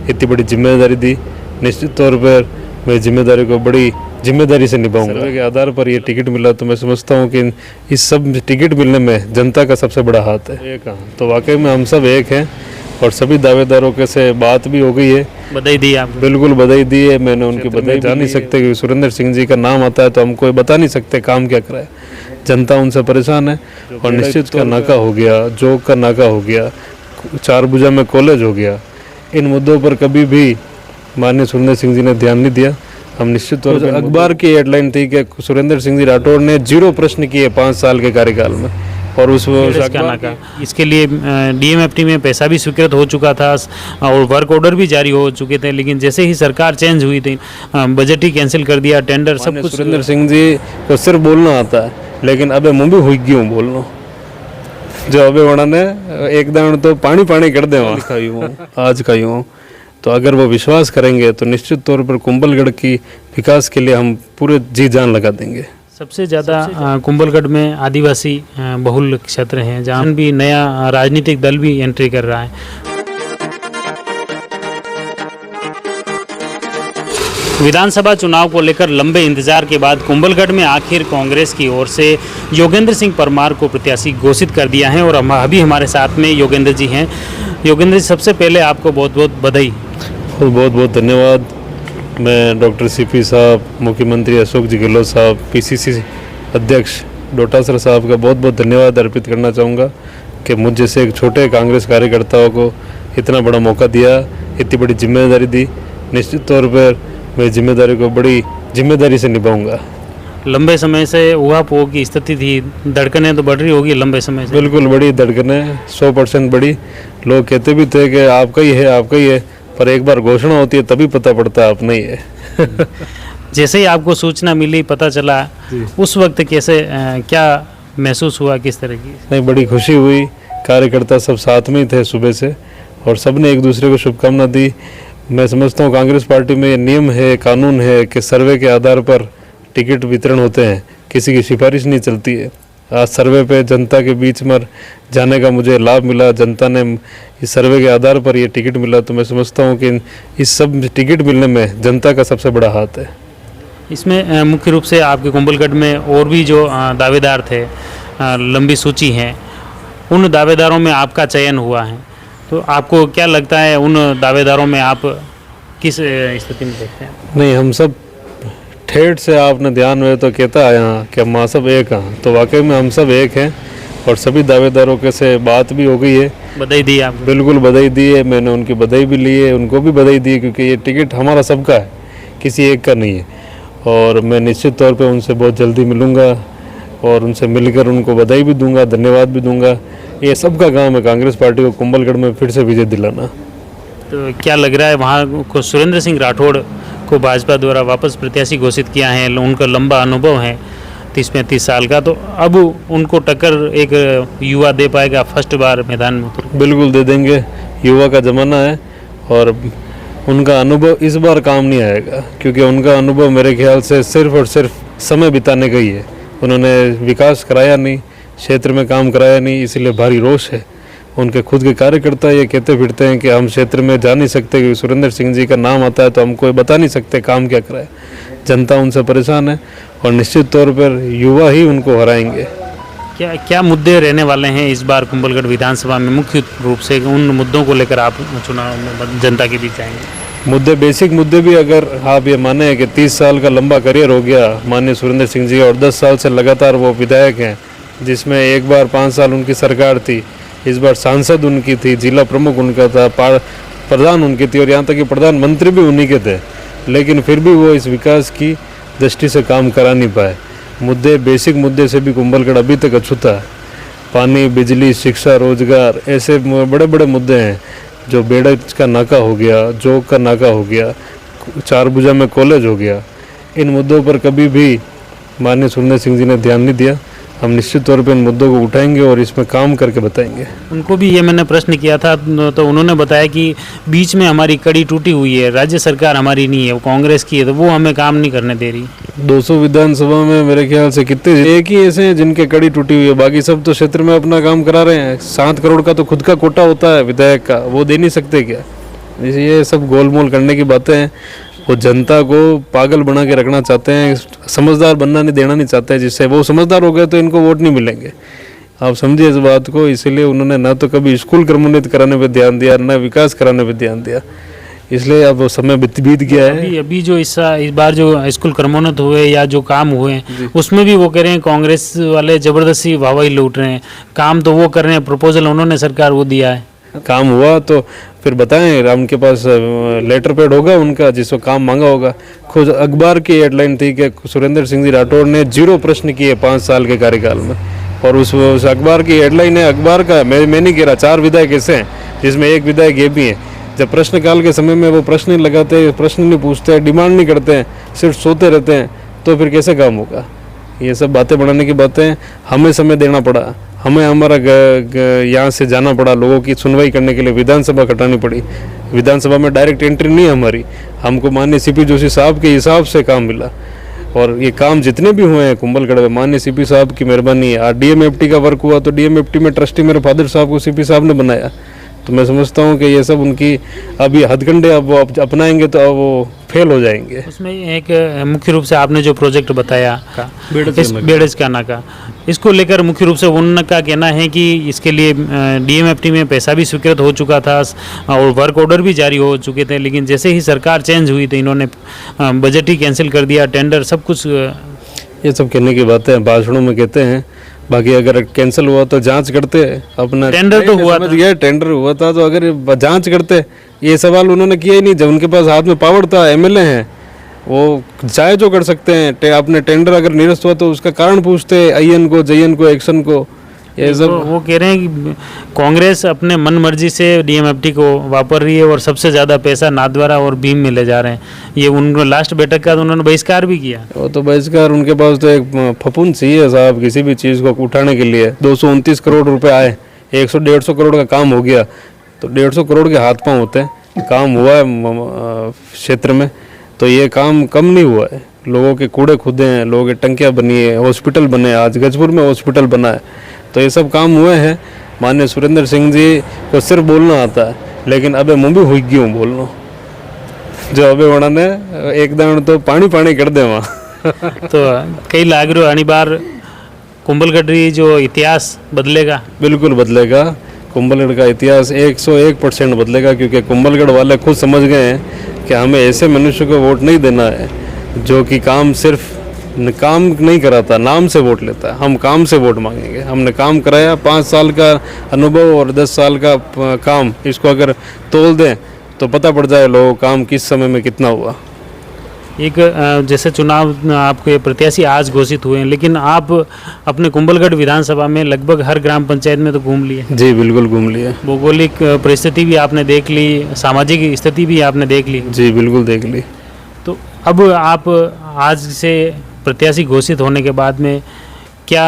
इतनी बड़ी जिम्मेदारी दी, निश्चित तौर पर मैं जिम्मेदारी को बड़ी जिम्मेदारी से निभाऊंगा। सर्वे के आधार पर ये टिकट मिला तो मैं समझता हूँ कि इस सब टिकट मिलने में जनता का सबसे बड़ा हाथ है। एक तो वाकई में हम सब एक हैं और सभी दावेदारों के से बात भी हो गई है। बधाई दी आप? बिल्कुल बधाई दी है मैंने, उनकी बधाई जा नहीं सकते क्योंकि सुरेंद्र सिंह जी का नाम आता है तो हम कोई बता नहीं सकते काम क्या करा है। जनता उनसे परेशान है और निश्चित का नाका हो गया, जोग का नाका हो गया, चारभुजा में कॉलेज हो गया, इन मुद्दों पर कभी भी माननीय सुरेंद्र सिंह जी ने ध्यान नहीं दिया। हम निश्चित तौर पर अखबार की हेडलाइन थी कि सुरेंद्र सिंह जी राठौड़ ने 0 प्रश्न किए 5 साल के कार्यकाल में, और इसके लिए डीएमएफटी में पैसा भी स्वीकृत हो चुका था और वर्क ऑर्डर भी जारी हो चुके थे, लेकिन जैसे ही सरकार चेंज हुई थी बजट ही कैंसिल कर दिया, टेंडर सब कुछ। सुरेंद्र सिंह जी को सिर्फ बोलना आता है, लेकिन अबे मुंह भी हुई क्यों बोलना, जो अबे वड़ा ने एक दान तो पानी पानी कर दे आज खाई हूँ। तो अगर वो विश्वास करेंगे तो निश्चित तौर पर कुंभलगढ़ की विकास के लिए हम पूरे जी जान लगा देंगे। सबसे ज़्यादा कुंभलगढ़ में आदिवासी बहुल क्षेत्र हैं, जहाँ भी नया राजनीतिक दल भी एंट्री कर रहा है। विधानसभा चुनाव को लेकर लंबे इंतजार के बाद कुंभलगढ़ में आखिर कांग्रेस की ओर से योगेंद्र सिंह परमार को प्रत्याशी घोषित कर दिया है और अभी हमारे साथ में योगेंद्र जी हैं। योगेंद्र जी, सबसे पहले आपको बहुत बहुत बधाई। बहुत बहुत धन्यवाद। मैं डॉक्टर सीपी साहब, मुख्यमंत्री अशोक जी गहलोत साहब, पीसीसी अध्यक्ष डोटासरा साहब का बहुत बहुत धन्यवाद अर्पित करना चाहूँगा कि मुझ जैसे एक छोटे कांग्रेस कार्यकर्ताओं को इतना बड़ा मौका दिया, इतनी बड़ी जिम्मेदारी दी। निश्चित तौर पर मैं जिम्मेदारी को बड़ी जिम्मेदारी से निभाऊंगा। लंबे समय से ऊहापोह की स्थिति थी, धड़कनें तो बढ़ रही होगी लंबे समय से? बिल्कुल बड़ी धड़कनें 100% बढ़ी। लोग कहते भी थे कि आपका ही है, आपका ही है, पर एक बार घोषणा होती है तभी पता पड़ता है अपना ही है। जैसे ही आपको सूचना मिली, पता चला, उस वक्त कैसे क्या महसूस हुआ, किस तरह की? नहीं, बड़ी खुशी हुई। कार्यकर्ता सब साथ में ही थे सुबह से और सब ने एक दूसरे को शुभकामना दी। मैं समझता हूँ कांग्रेस पार्टी में ये नियम है, कानून है कि सर्वे के आधार पर टिकट वितरण होते हैं, किसी की सिफारिश नहीं चलती है। आज सर्वे पे जनता के बीच में जाने का मुझे लाभ मिला, जनता ने इस सर्वे के आधार पर ये टिकट मिला, तो मैं समझता हूँ कि इस सब टिकट मिलने में जनता का सबसे बड़ा हाथ है। इसमें मुख्य रूप से आपके कुंभलगढ़ में और भी जो दावेदार थे, लंबी सूची है, उन दावेदारों में आपका चयन हुआ है, तो आपको क्या लगता है उन दावेदारों में आप किस स्थिति में देखते हैं? नहीं, हम सब ठेठ से आपने ध्यान में तो कहता है यहाँ कि हम सब एक हैं, तो वाकई में हम सब एक हैं और सभी दावेदारों के से बात भी हो गई है। बधाई दी आप? बिल्कुल बधाई दी है मैंने, उनकी बधाई भी ली है, उनको भी बधाई दी है, क्योंकि ये टिकट हमारा सबका है, किसी एक का नहीं है। और मैं निश्चित तौर पे उनसे बहुत जल्दी मिलूँगा और उनसे मिलकर उनको बधाई भी दूंगा, धन्यवाद भी दूंगा। ये सबका काम है कांग्रेस पार्टी को कुंभलगढ़ में फिर से विजय दिलाना। तो क्या लग रहा है वहाँ को सुरेंद्र सिंह राठौड़ को भाजपा द्वारा वापस प्रत्याशी घोषित किया है, उनका लंबा अनुभव है 30-35 साल का, तो अब उनको टक्कर एक युवा दे पाएगा फर्स्ट बार मैदान में? बिल्कुल दे देंगे, युवा का ज़माना है और उनका अनुभव इस बार काम नहीं आएगा, क्योंकि उनका अनुभव मेरे ख्याल से सिर्फ और सिर्फ समय बिताने का ही है। उन्होंने विकास कराया नहीं, क्षेत्र में काम कराया नहीं, इसीलिए भारी रोष है। उनके खुद के कार्यकर्ता ये कहते फिरते हैं कि हम क्षेत्र में जा नहीं सकते क्योंकि सुरेंद्र सिंह जी का नाम आता है तो हम कोई बता नहीं सकते काम क्या कराए। जनता उनसे परेशान है और निश्चित तौर पर युवा ही उनको हराएंगे। क्या क्या मुद्दे रहने वाले हैं इस बार कुंभलगढ़ विधानसभा में, मुख्य रूप से उन मुद्दों को लेकर आप चुनाव में जनता के बीच आएंगे? मुद्दे, बेसिक मुद्दे भी अगर आप ये माने कि 30 साल का लंबा करियर हो गया माननीय सुरेंद्र सिंह जी और 10 साल से लगातार वो विधायक हैं, जिसमें एक बार 5 साल उनकी सरकार थी, इस बार सांसद उनकी थी, जिला प्रमुख उनका था, प्रधान उनकी थी और यहाँ तक कि प्रधानमंत्री भी उन्हीं के थे, लेकिन फिर भी वो इस विकास की दृष्टि से काम करा नहीं पाए। मुद्दे, बेसिक मुद्दे से भी कुंभलगढ़ अभी तक अछूता है। पानी, बिजली, शिक्षा, रोजगार, ऐसे बड़े बड़े मुद्दे हैं। जो बेड़च का नाका हो गया, जोग का नाका हो गया, चारभुजा में कॉलेज हो गया, इन मुद्दों पर कभी भी माननीय सुरेंद्र सिंह जी ने ध्यान नहीं दिया। हम निश्चित तौर पे इन मुद्दों को उठाएंगे और इसमें काम करके बताएंगे। उनको भी ये मैंने प्रश्न किया था तो उन्होंने बताया कि बीच में हमारी कड़ी टूटी हुई है, राज्य सरकार हमारी नहीं है, वो कांग्रेस की है, तो वो हमें काम नहीं करने दे रही। 200 विधानसभा में मेरे ख्याल से कितने एक ही ऐसे हैं जिनके कड़ी टूटी हुई है, बाकी सब तो क्षेत्र में अपना काम करा रहे हैं। 7 करोड़ का तो खुद का कोटा होता है विधायक का, वो दे नहीं सकते क्या? ये सब गोलमोल करने की बातें हैं। वो जनता को पागल बना के रखना चाहते हैं, समझदार बनना नहीं देना नहीं चाहते हैं, जिससे वो समझदार हो गए तो इनको वोट नहीं मिलेंगे। आप समझिए इस बात को। इसीलिए उन्होंने ना तो कभी स्कूल क्रमोन्नत कराने पे ध्यान दिया, ना विकास कराने पे ध्यान दिया। इसलिए अब वो समय बीत गया है। अभी जो इस बार जो स्कूल क्रमोन्नत हुए या जो काम हुए उसमें भी वो कह रहे हैं कांग्रेस वाले जबरदस्ती वाहवाही लूट रहे हैं। काम तो वो कर रहे हैं, प्रपोजल उन्होंने सरकार वो दिया है। काम हुआ तो फिर बताएं, उनके पास लेटर पैड होगा उनका जिसको काम मांगा होगा। खुद अखबार की हेडलाइन थी कि सुरेंद्र सिंह जी राठौड़ ने 0 प्रश्न किए 5 साल के कार्यकाल में, और उस अखबार की हेडलाइन है, अखबार का मैं नहीं कह रहा, 4 विधायक ऐसे हैं जिसमें एक विधायक ये भी हैं। जब प्रश्नकाल के समय में वो प्रश्न नहीं लगाते, प्रश्न नहीं पूछते, डिमांड नहीं करते हैं, सिर्फ सोते रहते हैं, तो फिर कैसे काम होगा? ये सब बातें बढ़ाने की बातें हैं। हमें समय देना पड़ा, हमें हमारा यहाँ से जाना पड़ा, लोगों की सुनवाई करने के लिए विधानसभा कटानी पड़ी। विधानसभा में डायरेक्ट एंट्री नहीं है हमारी, हमको माननीय सीपी जोशी साहब के हिसाब से काम मिला। और ये काम जितने भी हुए हैं कुंभलगढ़ में माननीय सीपी साहब की मेहरबानी है। डीएमएफटी का वर्क हुआ तो डीएमएफटी में ट्रस्टी मेरे फादर साहब को सीपी साहब ने बनाया। तो मैं समझता हूँ कि ये सब उनकी अभी हथकंडे अब वो अपनाएंगे तो अब वो फेल हो जाएंगे। उसमें एक मुख्य रूप से आपने जो प्रोजेक्ट बताया बेड़ज काना का, इसको लेकर मुख्य रूप से उनका कहना है कि इसके लिए डीएमएफटी में पैसा भी स्वीकृत हो चुका था और वर्क ऑर्डर भी जारी हो चुके थे, लेकिन जैसे ही सरकार चेंज हुई तो इन्होंने बजट ही कैंसिल कर दिया, टेंडर सब कुछ। ये सब कहने की बातें हैं, भाषणों में कहते हैं। बाकी अगर कैंसिल हुआ तो जांच करते अपना। टेंडर तो हुआ था, टेंडर हुआ था तो अगर जांच करते। ये सवाल उन्होंने किया ही नहीं। जब उनके पास हाथ में पावर था, एमएलए हैं, वो चाहे जो कर सकते हैं। आपने टेंडर अगर निरस्त हुआ तो उसका कारण पूछते, आईएन को, जेएन को, एक्शन को। ये सब वो कह रहे हैं कि कांग्रेस अपने मन मर्जी से डीएमएफटी को वापर रही है और सबसे ज़्यादा पैसा नाथद्वारा और भीम में ले जा रहे हैं। ये उनको लास्ट बैठक का तो उन्होंने बहिष्कार भी किया। वो तो बहिष्कार, उनके पास तो एक फपून चाहिए साहब किसी भी चीज़ को उठाने के लिए। 229 करोड़ रुपए आए, 100-150 करोड़ का काम हो गया तो 150 करोड़ के हाथ पांव होते हैं। काम हुआ है क्षेत्र में, तो ये काम कम नहीं हुआ है। लोगों के कूड़े खुदे हैं, लोगों की टंकियाँ बनी है, हॉस्पिटल बने, आज गजपुर में हॉस्पिटल बना है। तो ये सब काम हुए हैं। माननीय सुरेंद्र सिंह जी को सिर्फ बोलना आता है, लेकिन अबे मुँह भी हुई क्यों बोलना। जो अबे वड़ा ने एकदम तो पानी कर दे वहाँ। तो कई लाग रहे आनी बार कुंभलगढ़ जो इतिहास बदलेगा। बिल्कुल बदलेगा। कुंभलगढ़ का इतिहास 101% बदलेगा, क्योंकि कुंभलगढ़ वाले खुद समझ गए हैं कि हमें ऐसे मनुष्य को वोट नहीं देना है जो कि काम सिर्फ काम नहीं कराता, नाम से वोट लेता है। हम काम से वोट मांगेंगे। हमने काम कराया, 5 साल का अनुभव और 10 साल का काम, इसको अगर तोल दें तो पता पड़ जाए लोगों काम किस समय में कितना हुआ। एक जैसे चुनाव आपके प्रत्याशी आज घोषित हुए हैं, लेकिन आप अपने कुंभलगढ़ विधानसभा में लगभग हर ग्राम पंचायत में तो घूम लिए। जी बिल्कुल घूम लिए। भौगोलिक परिस्थिति भी आपने देख ली, सामाजिक स्थिति भी आपने देख ली। जी बिल्कुल देख ली। तो अब आप आज से प्रत्याशी घोषित होने के बाद में क्या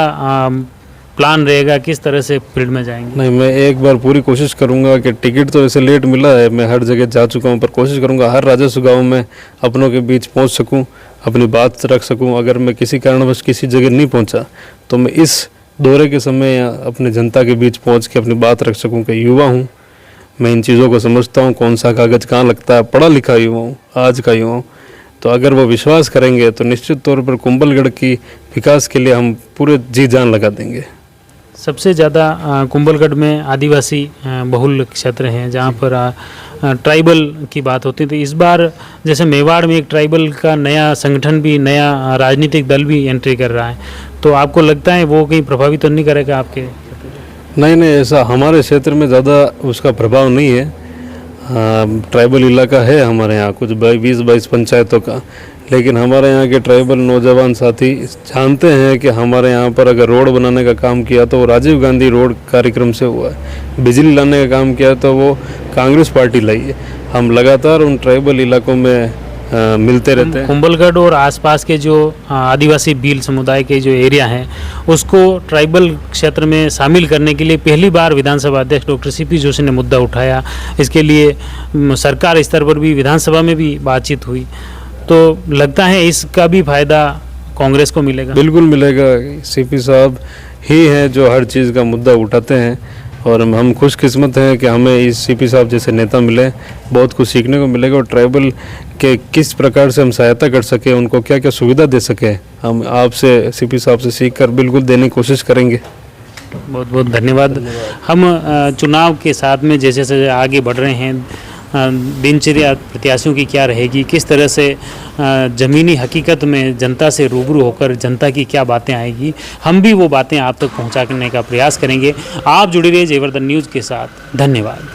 प्लान रहेगा, किस तरह से फील्ड में जाएंगे? नहीं, मैं एक बार पूरी कोशिश करूंगा कि टिकट तो ऐसे लेट मिला है, मैं हर जगह जा चुका हूं, पर कोशिश करूंगा हर राजस्व गांव में अपनों के बीच पहुंच सकूं, अपनी बात रख सकूं। अगर मैं किसी कारणवश किसी जगह नहीं पहुंचा तो मैं इस दौरे के समय अपने जनता के बीच पहुँच के अपनी बात रख सकूँ कि युवा हूँ, मैं इन चीज़ों को समझता हूँ, कौन सा कागज़ कहाँ लगता है, पढ़ा लिखा युवा हूँ, आज का युवा हूँ। तो अगर वो विश्वास करेंगे तो निश्चित तौर पर कुंभलगढ़ की विकास के लिए हम पूरे जी जान लगा देंगे। सबसे ज़्यादा कुंभलगढ़ में आदिवासी बहुल क्षेत्र हैं जहाँ पर ट्राइबल की बात होती है। तो इस बार जैसे मेवाड़ में एक ट्राइबल का नया संगठन भी, नया राजनीतिक दल भी एंट्री कर रहा है, तो आपको लगता है वो कहीं प्रभावित तो नहीं करेगा आपके? नहीं, ऐसा हमारे क्षेत्र में ज़्यादा उसका प्रभाव नहीं है। ट्राइबल इलाका है हमारे यहाँ कुछ 20-22 पंचायतों का, लेकिन हमारे यहाँ के ट्राइबल नौजवान साथी जानते हैं कि हमारे यहाँ पर अगर रोड बनाने का काम किया तो वो राजीव गांधी रोड कार्यक्रम से हुआ है, बिजली लाने का काम किया तो वो कांग्रेस पार्टी लाई है। हम लगातार उन ट्राइबल इलाकों में मिलते रहते हैं। कुंभलगढ़ और आसपास के जो आदिवासी भील समुदाय के जो एरिया हैं उसको ट्राइबल क्षेत्र में शामिल करने के लिए पहली बार विधानसभा अध्यक्ष डॉक्टर सीपी जोशी ने मुद्दा उठाया। इसके लिए सरकार स्तर पर भी, विधानसभा में भी बातचीत हुई। तो लगता है इसका भी फायदा कांग्रेस को मिलेगा? बिल्कुल मिलेगा। सीपी साहब ही हैं जो हर चीज़ का मुद्दा उठाते हैं। और हम खुशकिस्मत हैं कि हमें इस सीपी साहब जैसे नेता मिले। बहुत कुछ सीखने को मिलेगा और ट्राइबल के किस प्रकार से हम सहायता कर सके, उनको क्या क्या सुविधा दे सके, हम आपसे सीपी साहब से सीख कर बिल्कुल देने की कोशिश करेंगे। बहुत बहुत धन्यवाद। हम चुनाव के साथ में जैसे जैसे आगे बढ़ रहे हैं, दिनचर्या प्रत्याशियों की क्या रहेगी, किस तरह से ज़मीनी हकीकत में जनता से रूबरू होकर जनता की क्या बातें आएगी, हम भी वो बातें आप तक पहुंचाने का प्रयास करेंगे। आप जुड़े रहिए जयवर्धन न्यूज़ के साथ। धन्यवाद।